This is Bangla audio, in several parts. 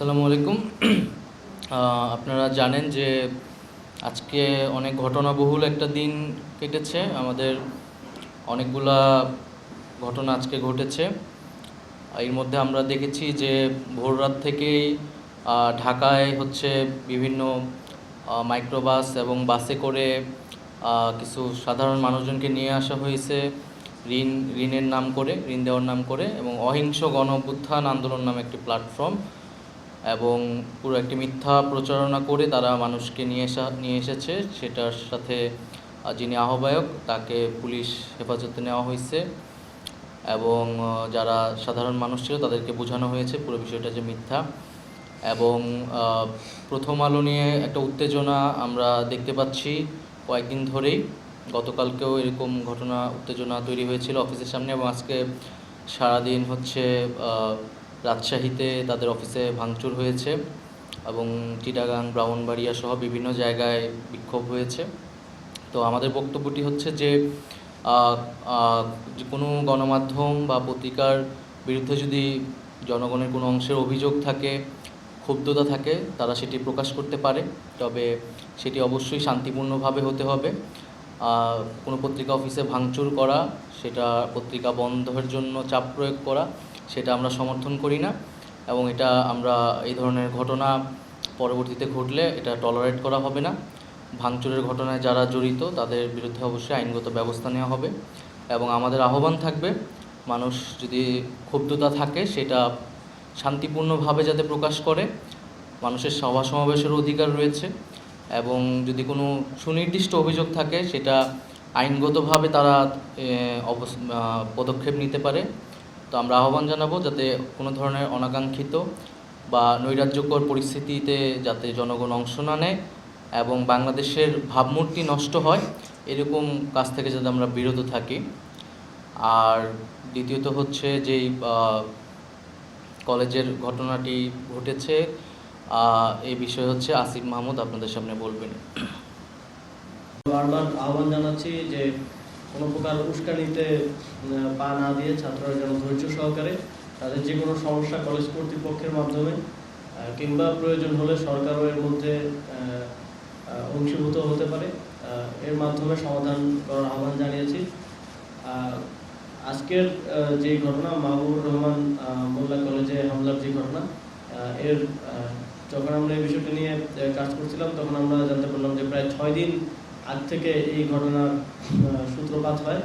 আসসালামু আলাইকুম। আপনারা জানেন যে আজকে অনেক ঘটনাবহুল একটা দিন কেটেছে। আমাদের অনেকগুলা ঘটনা আজকে ঘটেছে। এর মধ্যে আমরা দেখেছি যে ভোররাত থেকেই ঢাকায় বিভিন্ন মাইক্রোবাস এবং বাসে করে কিছু সাধারণ মানুষজনকে নিয়ে আসা হয়েছে ঋণের নাম করে, ঋণ দেওয়ার নাম করে, এবং অহিংস গণ অভ্যুত্থান আন্দোলন নামে একটি প্ল্যাটফর্ম এবং পুরো একটি মিথ্যা প্রচারণা করে তারা মানুষকে নিয়ে এসেছে। সেটার সাথে যিনি আহ্বায়ক তাকে পুলিশ হেফাজতে নেওয়া হয়েছে এবং যারা সাধারণ মানুষ ছিল তাদেরকে বোঝানো হয়েছে পুরো বিষয়টা যে মিথ্যা। এবং প্রথম আলো নিয়ে একটা উত্তেজনা আমরা দেখতে পাচ্ছি কয়েকদিন ধরেই। গতকালকেও এরকম উত্তেজনা তৈরি হয়েছিল অফিসের সামনে, এবং আজকে সারাদিন রাজশাহীতে তাদের অফিসে ভাঙচুর হয়েছে এবং চিটাগাং, ব্রাহ্মণবাড়িয়া সহ বিভিন্ন জায়গায় বিক্ষোভ হয়েছে। তো আমাদের বক্তব্যটি হচ্ছে যে কোনো গণমাধ্যম বা পত্রিকার বিরুদ্ধে যদি জনগণের কোনো অংশের অভিযোগ থাকে, ক্ষুব্ধতা থাকে, তারা সেটি প্রকাশ করতে পারে, তবে সেটি অবশ্যই শান্তিপূর্ণভাবে হতে হবে। কোনো পত্রিকা অফিসে ভাঙচুর করা, সেটা পত্রিকা বন্ধের জন্য চাপ প্রয়োগ করা, সেটা আমরা সমর্থন করি না, এবং এটা আমরা এই ধরনের ঘটনা পরবর্তীতে ঘটলে এটা টলারেট করা হবে না। ভাঙচুরের ঘটনায় যারা জড়িত তাদের বিরুদ্ধে অবশ্যই আইনগত ব্যবস্থা নেওয়া হবে। এবং আমাদের আহ্বান থাকবে, মানুষ যদি ক্ষুব্ধতা থাকে সেটা শান্তিপূর্ণভাবে যাতে প্রকাশ করে। মানুষের সভা সমাবেশের অধিকার রয়েছে, এবং যদি কোনো সুনির্দিষ্ট অভিযোগ থাকে সেটা আইনগতভাবে তারা পদক্ষেপ নিতে পারে। তো আমরা আহ্বান জানাবো যাতে কোনো ধরনের অনাকাঙ্ক্ষিত বা নৈরাজ্যকর পরিস্থিতিতে যাতে জনগণ অংশ না নেয় এবং বাংলাদেশের ভাবমূর্তি নষ্ট হয়, এরকম কাজ থেকে যাতে আমরা বিরত থাকি। আর দ্বিতীয়ত যেই কলেজের ঘটনাটি ঘটেছে, এই বিষয়ে আসিফ মাহমুদ আপনাদের সামনে বলবেন। বারবার আহ্বান জানাচ্ছি যে কোনো প্রকার উস্কানিতে পা না দিয়ে ছাত্ররা যেন ধৈর্য সহকারে তাদের যে কোনো সমস্যা কলেজ কর্তৃপক্ষের মাধ্যমে কিংবা প্রয়োজন হলে সরকারও এর মধ্যে অংশীভূত হতে পারে, এর মাধ্যমে সমাধান করার আহ্বান জানিয়েছি। আজকের যে ঘটনা, মাহবুবুর রহমান মোল্লা কলেজে হামলার যে ঘটনা, এর যখন আমরা এই বিষয়টি নিয়ে কাজ করছিলাম তখন আমরা জানতে পারলাম যে প্রায় 6 দিন আগ থেকে এই ঘটনার সূত্রপাত হয়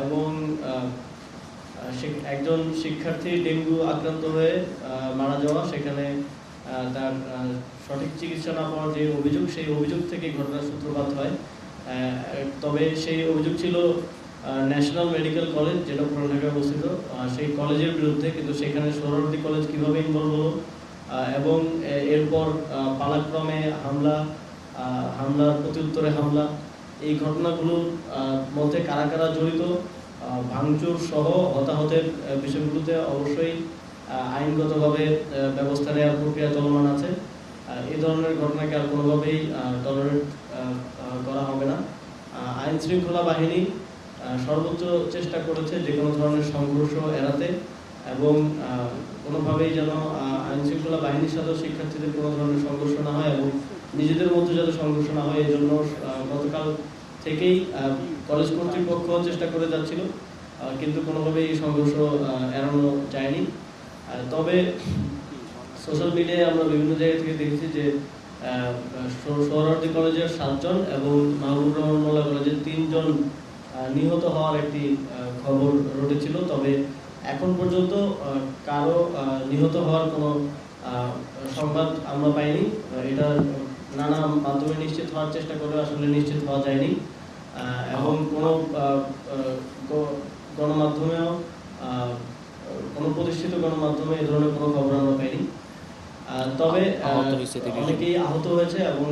এবং একজন শিক্ষার্থী ডেঙ্গু আক্রান্ত হয়ে মারা যাওয়া, সেখানে তার সঠিক চিকিৎসা না পাওয়ার যে অভিযোগ, সেই অভিযোগ থেকে ঘটনার সূত্রপাত হয়। তবে সেই অভিযোগ ছিল ন্যাশনাল মেডিকেল কলেজ, যেটা পুরান ঢাকায় অবস্থিত, সেই কলেজের বিরুদ্ধে। কিন্তু সেখানে সোহরাওয়ার্দী কলেজ কীভাবে ইনভলভ হলো এবং এরপর পালাক্রমে হামলার প্রত্যুত্তরে হামলা, এই ঘটনাগুলোর মধ্যে কারা কারা জড়িত, ভাঙচুর সহ হতাহতের বিষয়গুলোতে অবশ্যই আইনগতভাবে ব্যবস্থা নেওয়ার প্রক্রিয়া চলমান আছে। এই ধরনের ঘটনাকে আর কোনোভাবেই টলারেট করা হবে না। আইন শৃঙ্খলা বাহিনী সর্বোচ্চ চেষ্টা করেছে যে কোনো ধরনের সংঘর্ষ এড়াতে, এবং কোনোভাবেই যেন আইন শৃঙ্খলা বাহিনীর সাথে শিক্ষার্থীদের কোনো ধরনের সংঘর্ষ না হয় এবং নিজেদের মধ্যে যাতে সংঘর্ষ না হয়, এই জন্য গতকাল থেকেই কলেজ কর্তৃপক্ষ চেষ্টা করে যাচ্ছিল, কিন্তু কোনোভাবেই এই সংঘর্ষ এড়ানো যায়নি। তবে সোশ্যাল মিডিয়ায় আমরা বিভিন্ন জায়গা থেকে দেখেছি যে সোহরাওয়ার্দী কলেজের 7 জন এবং মাহবুবুর রহমান মোল্লা কলেজের 3 জন নিহত হওয়ার একটি খবর রটেছিল। তবে এখন পর্যন্ত কারো নিহত হওয়ার কোনো সংবাদ আমরা পাইনি। এটা নানা মাধ্যমে নিশ্চিত হওয়ার চেষ্টা করে আসলে নিশ্চিত হওয়া যায়নি, এবং কোনো গণমাধ্যমেও কোনো প্রতিষ্ঠিত গণমাধ্যমে এই ধরনের কোনো খবর আমরা পাইনি। তবে অনেকেই আহত হয়েছে এবং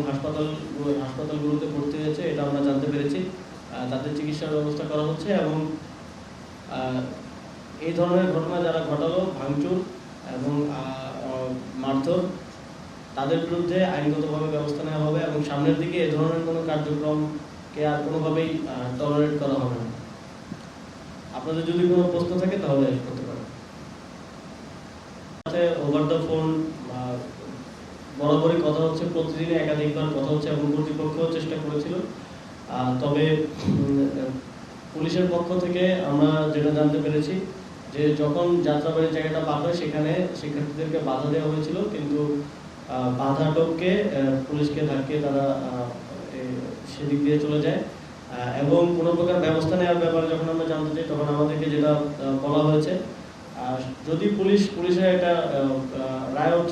হাসপাতালগুলোতে ভর্তি হয়েছে, এটা আমরা জানতে পেরেছি। তাদের চিকিৎসার ব্যবস্থা করা হচ্ছে, এবং এই ধরনের ঘটনা যারা ঘটালো, ভাঙচুর এবং মারধর, তাদের বিরুদ্ধে আইনগতভাবে ব্যবস্থা নেওয়া হবে এবং সামনের দিকে এই ধরনের কোনো কার্যক্রমকে আর কোনোভাবেই টলারেট করা হবে না। আপনাদের যদি কোনো প্রশ্ন থাকে তাহলে করতে পারেন। সাথে ওভার দ্য ফোন বরাবরই কথা হচ্ছে, প্রতিদিন একাধিকবার কথা হচ্ছে এবং কর্তৃপক্ষ চেষ্টা করেছিল। তবে পুলিশের পক্ষ থেকে আমরা যেটা জানতে পেরেছি যে যখন যাত্রাবাড়ির জায়গাটা পার হয় সেখানে শিক্ষার্থীদেরকে বাধা দেওয়া হয়েছিল, কিন্তু বাধা টপকে পুলিশকে ধাক্কিয়ে তারা সেদিক দিয়ে চলে যায় এবং কোনো প্রকার ব্যবস্থা নেওয়ার ব্যাপারে যখন আমরা জানতে চাই তখন আমাদেরকে যেটা বলা হয়েছে, যদি পুলিশের একটা রায়ট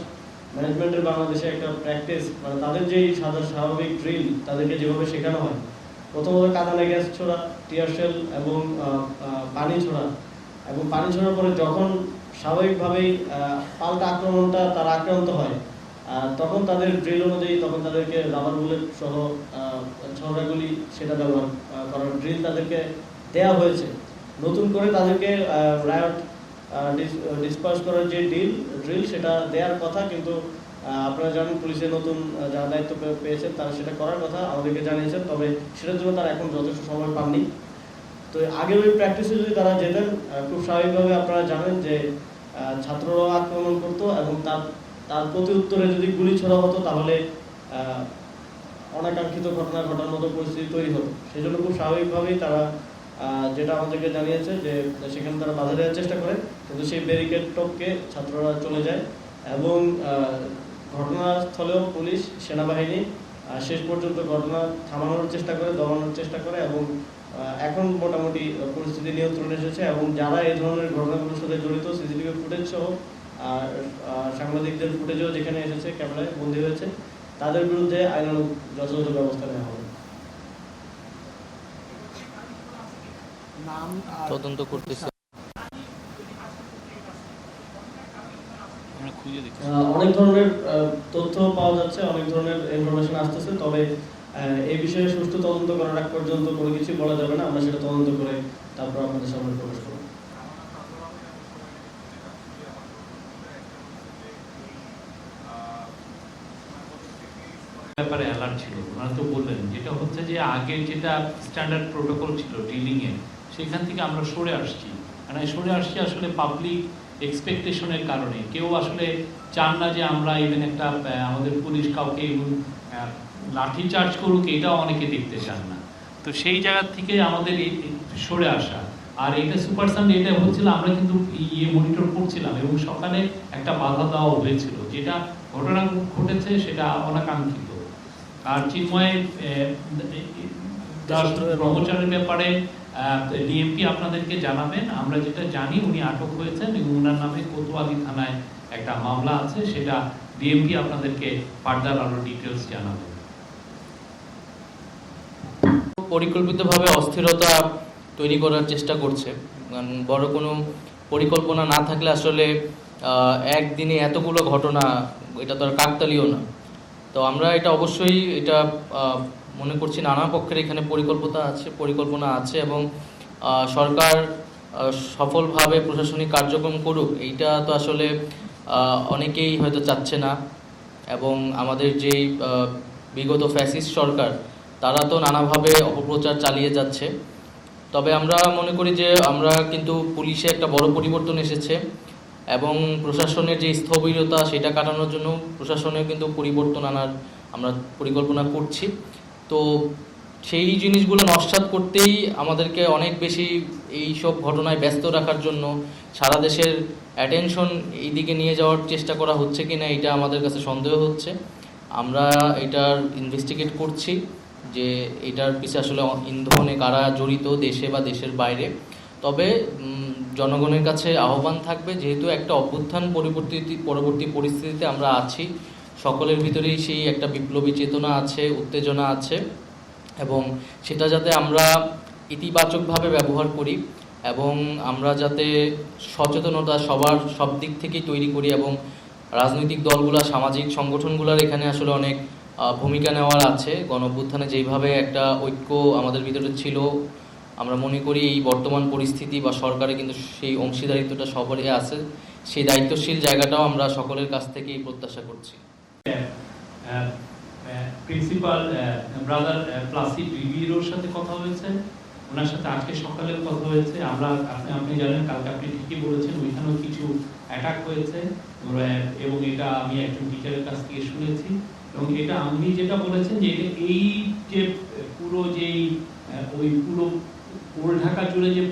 ম্যানেজমেন্টের বাংলাদেশে একটা প্র্যাকটিস, মানে তাদের যেই স্বাভাবিক ড্রিল তাদেরকে যেভাবে শেখানো হয়, প্রথমত কাঁদানে গ্যাস ছোড়া, টিয়ার শেল এবং পানি ছোড়া, এবং পানি ছোড়ার পরে যখন স্বাভাবিকভাবেই পাল্টা আক্রমণটা তারা আক্রান্ত হয় তখন তাদের ড্রিল অনুযায়ী তখন তাদেরকে রাবার বুলেট সহ ছড়াগুলি সেটা ব্যবহার করার ড্রিল তাদেরকে দেয়া হয়েছে। নতুন করে তাদেরকে রায়ট ডিসপার্স করার যে ড্রিল সেটা দেওয়ার কথা, কিন্তু আপনারা জানেন পুলিশের নতুন যারা দায়িত্ব পেয়েছেন তারা সেটা করার কথা আমাদেরকে জানিয়েছেন, তবে সেটার জন্য তারা এখন যথেষ্ট সময় পাননি। তো আগের ওই প্র্যাকটিসে যদি তারা যেতেন, খুব স্বাভাবিকভাবে আপনারা জানেন যে ছাত্ররা আক্রমণ করতো এবং তার প্রতি উত্তরে যদি গুলি ছোড়া হতো তাহলে অনাকাঙ্ক্ষিত ঘটনা ঘটার মতো পরিস্থিতি তৈরি হতো। সেই জন্য খুব স্বাভাবিকভাবেই তারা যেটা আমাদেরকে জানিয়েছে যে সেখানে তারা বাধা দেওয়ার চেষ্টা করে, কিন্তু সেই ব্যারিকেড টপকে ছাত্ররা চলে যায় এবং ঘটনাস্থলেও পুলিশ সেনাবাহিনী শেষ পর্যন্ত ঘটনা থামানোর চেষ্টা করে, দমানোর চেষ্টা করে এবং এখন মোটামুটি পরিস্থিতি নিয়ন্ত্রণে এসেছে এবং যারা এই ধরনের ঘটনাগুলোর সাথে জড়িত সিসিটিভি ফুটেজ সহ সাংবাদিকদের ফুটেজও যেখানে এসেছে ক্যামেরায় বন্দী হয়েছে, তাদের বিরুদ্ধে আইনানুগ যথাযথ ব্যবস্থা নেওয়া হবে। তদন্ত করতেছে। অনেক ধরনের তথ্য পাওয়া যাচ্ছে, অনেক ধরনের ইনফরমেশন আসতেছে, তবে এই বিষয়ে সুষ্ঠু তদন্ত করার আগ পর্যন্ত কোনো কিছু বলা যাবে না। আমরা সেটা তদন্ত করে তারপর আপনাদের সামনে প্রকাশ করব। ব্যাপারে অ্যালার্ট ছিল, ওনারা তো বললেন, যেটা হচ্ছে যে আগে যেটা স্ট্যান্ডার্ড প্রোটোকল ছিল ডিলিং এর, সেখান থেকে আমরা সরে আসছি। মানে সরে আসছি আসলে পাবলিক এক্সপেকটেশনের কারণে। কেউ আসলে চান না যে আমরা ইভেন একটা আমাদের পুলিশ কাউকে লাঠি চার্জ করুক, এটাও অনেকে দেখতে চান না। তো সেই জায়গা থেকে আমাদের সরে আসা। আর এটা সুপার সানডে এটা হচ্ছিল, আমরা কিন্তু মনিটর করছিলাম এবং সকালে একটা বাধা দেওয়া হয়েছিল, যেটা ঘটনা ঘটেছে সেটা অনাকাঙ্ক্ষিত। আর চিন্ময় ব্রহ্মচারের ব্যাপারে ডিএমপি আপনাদেরকে জানাবেন। আমরা যেটা জানি উনি আটক হয়েছেন এবং ওনার নামে কোতোয়ালি থানায় একটা মামলা আছে, সেটা ডিএমপি আপনাদেরকে ফার্দার আরো ডিটেলস জানাবেন। পরিকল্পিতভাবে অস্থিরতা তৈরি করার চেষ্টা করছে, কারণ বড় কোনো পরিকল্পনা না থাকলে আসলে একদিনে এতগুলো ঘটনা, এটা তো আর কাকতালীয় না। তো আমরা এটা অবশ্যই এটা মনে করছি নানা পক্ষের এখানে পরিকল্পনা আছে এবং সরকার সফলভাবে প্রশাসনিক কার্যক্রম করুক, এইটা তো আসলে অনেকেই হয়তো চাচ্ছে না। এবং আমাদের যেই বিগত ফ্যাসিস্ট সরকার, তারা তো নানাভাবে অপপ্রচার চালিয়ে যাচ্ছে। তবে আমরা মনে করি যে আমরা কিন্তু পুলিশে একটা বড় পরিবর্তন এসেছে এবং প্রশাসনের যে স্থবিরতা সেটা কাটানোর জন্য প্রশাসনেও কিন্তু পরিবর্তন আনার আমরা পরিকল্পনা করছি। তো সেই জিনিসগুলো নস্যাৎ করতেই আমাদেরকে অনেক বেশি এই সব ঘটনায় ব্যস্ত রাখার জন্য সারা দেশের অ্যাটেনশন এই দিকে নিয়ে যাওয়ার চেষ্টা করা হচ্ছে কি না, এটা আমাদের কাছে সন্দেহ হচ্ছে। আমরা এটার ইনভেস্টিগেট করছি যে এটার পিছনে আসলে ইন্ধনে কারা জড়িত, দেশে বা দেশের বাইরে। তবে জনগণের কাছে আহ্বান থাকবে, যেহেতু একটা অভ্যুত্থান পরবর্তী পরিস্থিতিতে আমরা আছি, সকলের ভিতরেই সেই একটা বিপ্লবী চেতনা আছে, উত্তেজনা আছে, এবং সেটা যাতে আমরা ইতিবাচকভাবে ব্যবহার করি এবং আমরা যাতে সচেতনতা সব দিক থেকেই তৈরি করি। এবং রাজনৈতিক দলগুলা, সামাজিক সংগঠনগুলোর এখানে আসলে অনেক ভূমিকা নেওয়ার আছে। গণঅভ্যুত্থানে যেইভাবে একটা ঐক্য আমাদের ভিতরে ছিল, আমরা মনে করি এই বর্তমান পরিস্থিতি বা সরকারে কিন্তু সেই অংশীদারিত্বটা সবারই আছে। সেই দায়িত্বশীল জায়গাটাও আমরা সকলের কাছ থেকেই প্রত্যাশা করছি। প্রিন্সিপাল ব্রাদার প্লাসিড রিভিউর সাথে কথা হয়েছে, ওনার সাথে আজকে সকালেও কথা হয়েছে। আপনি জানেন কালকে আপনি ঠিকই বলেছেন, ওইখানেও কিছু অ্যাটাক হয়েছে। এবং এটা আমি একজন টিচারের কাছ থেকে শুনেছি, এবং এটা আপনি যেটা বলেছেন যে এই যে পুরো যেই ওই পুরো ওল্ড ঢাকা জুড়ে যে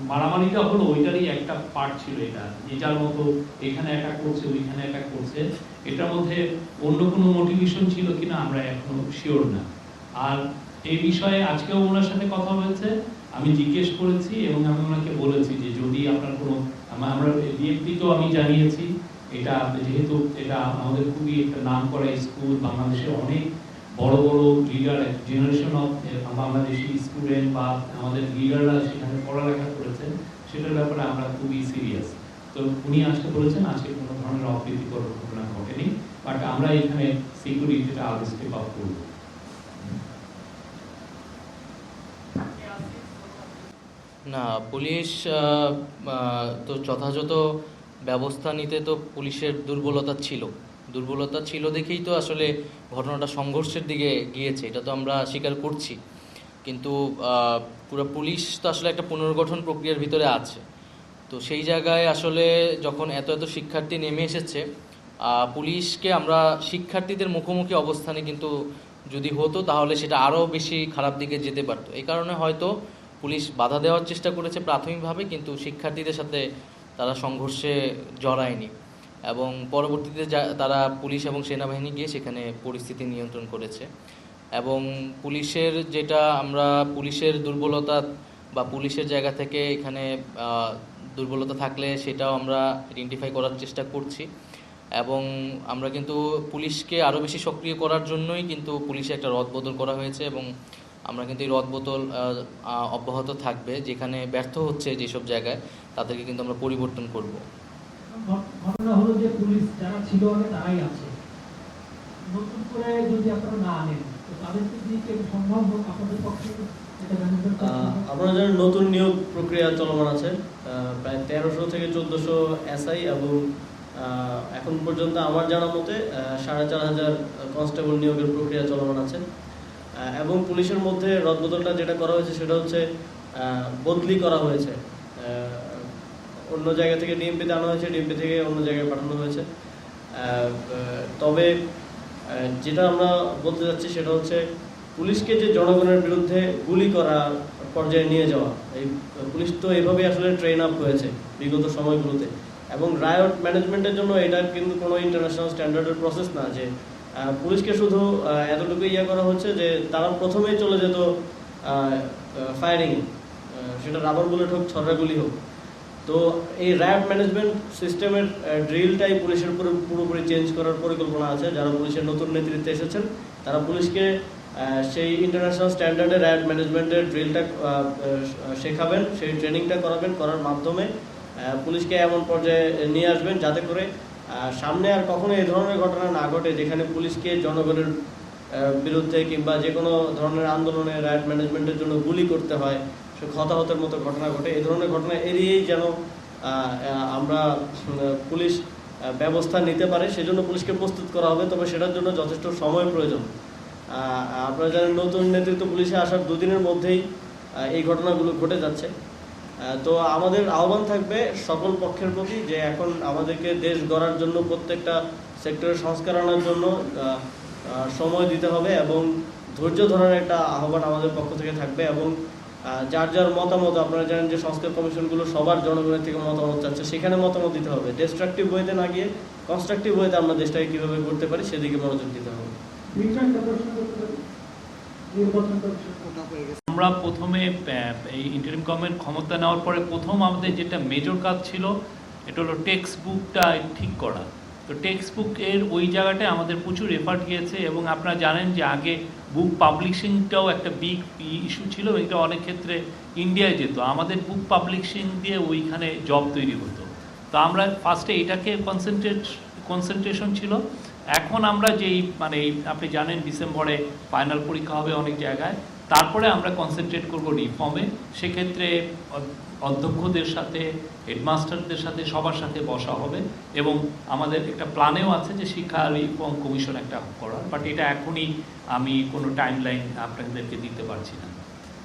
মারামারিটা হলো ওইটারই একটা পার্ট ছিল এটা, যে যার মতো এখানে অ্যাটাক করছে ওইখানে অ্যাটাক করছে। এটার মধ্যে অন্য কোনো মোটিভেশন ছিল কিনা আমরা এখনো শিওর না। আর এই বিষয়ে আজকেও ওনার সাথে কথা হয়েছে, আমি জিজ্ঞেস করেছি এবং আমি ওনাকে বলেছি যে যদি আপনার কোনো, আমরা ডিএমপিকেও আমি জানিয়েছি, এটা যেহেতু এটা আমাদের খুবই একটা নাম করা স্কুল, বাংলাদেশের অনেক বড় বড় leader, generation of Bangladeshi student বা আমাদের লিডাররা সেখানে পড়ালেখা করেছেন, সেটার ব্যাপারে আমরা খুবই সিরিয়াস। তো উনি আজকে বলেছেন আজকে কোনো ধরনের অপ্রীতিকর ঘটনা ঘটেনি, বাট আমরা এখানে সিকিউরিটিটা আরো স্টেপ আপ করব। না, পুলিশ তো যথাযথ ব্যবস্থা নিতে তো পুলিশের দুর্বলতা ছিল দেখেই তো আসলে ঘটনাটা সংঘর্ষের দিকে গিয়েছে, এটা তো আমরা স্বীকার করছি। কিন্তু পুরো পুলিশ তো আসলে একটা পুনর্গঠন প্রক্রিয়ার ভিতরে আছে। তো সেই জায়গায় আসলে যখন এত এত শিক্ষার্থী নেমে এসেছে, পুলিশকে আমরা শিক্ষার্থীদের মুখোমুখি অবস্থানে কিন্তু যদি হতো তাহলে সেটা আরও বেশি খারাপ দিকে যেতে পারতো। এই কারণে হয়তো পুলিশ বাধা দেওয়ার চেষ্টা করেছে প্রাথমিকভাবে, কিন্তু শিক্ষার্থীদের সাথে তারা সংঘর্ষে জড়ায়নি এবং পরবর্তীতে তারা পুলিশ এবং সেনাবাহিনী গিয়ে সেখানে পরিস্থিতি নিয়ন্ত্রণ করেছে। এবং পুলিশের যেটা আমরা পুলিশের দুর্বলতা বা পুলিশের জায়গা থেকে এখানে দুর্বলতা থাকলে সেটাও আমরা আইডেন্টিফাই করার চেষ্টা করছি এবং আমরা কিন্তু পুলিশকে আরও বেশি সক্রিয় করার জন্যই কিন্তু পুলিশে একটা রদবদল করা হয়েছে এবং আমরা কিন্তু এই রদবদল অব্যাহত থাকবে। যেখানে ব্যর্থ হচ্ছে যেসব জায়গায় তাদেরকে কিন্তু আমরা পরিবর্তন করব। ঘটনা হলো যে পুলিশ যারা ছিল আগে তারাই আছে, নতুন করে যদি আপনারা না আনেন তো তাদেরকে দিয়ে কি সম্ভব হোক আপনাদের পক্ষে? আপনারা জানেন নতুন নিয়োগ প্রক্রিয়া চলমান আছে, প্রায় 1300 থেকে 1400 এসআই এবং এখন পর্যন্ত আমার জানা মতে 4500 কনস্টেবল নিয়োগের প্রক্রিয়া চলমান আছে। এবং পুলিশের মধ্যে রদবদলটা যেটা করা হয়েছে সেটা হচ্ছে বদলি করা হয়েছে, অন্য জায়গা থেকে ডিএমপিতে আনা হয়েছে, ডিএমপি থেকে অন্য জায়গায় পাঠানো হয়েছে। তবে যেটা আমরা বলতে যাচ্ছি সেটা হচ্ছে পুলিশকে যে জনগণের বিরুদ্ধে গুলি করা পর্যায়ে নিয়ে যাওয়া, এই পুলিশ তো এইভাবেই আসলে ট্রেন আপ হয়েছে বিগত সময়গুলোতে। এবং রায়ট ম্যানেজমেন্টের জন্য এটা কিন্তু কোনো ইন্টারন্যাশনাল স্ট্যান্ডার্ডের প্রসেস না যে পুলিশকে শুধু এতটুকু করা হচ্ছে যে তারা প্রথমেই চলে যেত ফায়ারিংয়ে, সেটা রাবার বুলেট হোক, ছড়রা গুলি হোক। তো এই রায়ট ম্যানেজমেন্ট সিস্টেমের ড্রিলটাই পুলিশের উপরে পুরোপুরি চেঞ্জ করার পরিকল্পনা আছে। যারা পুলিশের নতুন নেতৃত্বে এসেছেন তারা পুলিশকে সেই ইন্টারন্যাশনাল স্ট্যান্ডার্ডে রায়ট ম্যানেজমেন্টের ড্রিলটা শেখাবেন, সেই ট্রেনিংটা করাবেন, করার মাধ্যমে পুলিশকে এমন পর্যায়ে নিয়ে আসবেন যাতে করে সামনে আর কখনো এই ধরনের ঘটনা না ঘটে, যেখানে পুলিশকে জনগণের বিরুদ্ধে কিংবা যে কোনো ধরনের আন্দোলনে রায়ট ম্যানেজমেন্টের জন্য গুলি করতে হয়, সে হতাহতের মতো ঘটনা ঘটে। এই ধরনের ঘটনা এড়িয়েই যেন আমরা পুলিশ ব্যবস্থা নিতে পারে সেজন্য পুলিশকে প্রস্তুত করা হবে। তবে সেটার জন্য যথেষ্ট সময় প্রয়োজন। আপনারা জানেন নতুন নেতৃত্ব পুলিশে আসার দুদিনের মধ্যেই এই ঘটনাগুলো ঘটে যাচ্ছে। তো আমাদের আহ্বান থাকবে সকল পক্ষের প্রতি যে এখন আমাদেরকে দেশ গড়ার জন্য প্রত্যেকটা সেক্টরের সংস্কার আনার জন্য সময় দিতে হবে এবং ধৈর্য ধরার একটা আহ্বান আমাদের পক্ষ থেকে থাকবে। এবং যার যার মতামত, আপনারা জানেন যে সংস্কার কমিশনগুলো সবার জনগণের থেকে মতামত চাচ্ছে, সেখানে মতামত দিতে হবে। ডিস্ট্রাকটিভ ওয়েতে না গিয়ে কনস্ট্রাকটিভ ওয়েতে আমরা দেশটাকে কীভাবে করতে পারি সেদিকে মনোযোগ দিতে হবে। আমরা প্রথমে এই ইন্টারিম গভর্নমেন্ট ক্ষমতা নেওয়ার পরে প্রথম আমাদের যেটা মেজর কাজ ছিল এটা হলো টেক্সট বুকটা ঠিক করা। তো টেক্সট বুকের ওই জায়গাটায় আমাদের প্রচুর এফার্ট গিয়েছে এবং আপনারা জানেন যে আগে বুক পাবলিশিংটাও একটা বিগ ইস্যু ছিল, এটা অনেক ক্ষেত্রে ইন্ডিয়ায় যেত, আমাদের বুক পাবলিশিং দিয়ে ওইখানে জব তৈরি হতো। তো আমরা ফার্স্টে এটাকে কনসেন্ট্রেশন ছিল। এখন আমরা যেই আপনি জানেন ডিসেম্বরে ফাইনাল পরীক্ষা হবে অনেক জায়গায়, তারপরে আমরা কনসেন্ট্রেট করব রিফর্মে। সেক্ষেত্রে অধ্যক্ষদের সাথে, হেডমাস্টারদের সাথে, সবার সাথে বসা হবে এবং আমাদের একটা প্ল্যানেও আছে যে শিক্ষা রিফর্ম কমিশন একটা করার, বাট এটা এখনই আমি কোনো টাইমলাইন আপনাদেরকে দিতে পারছি না।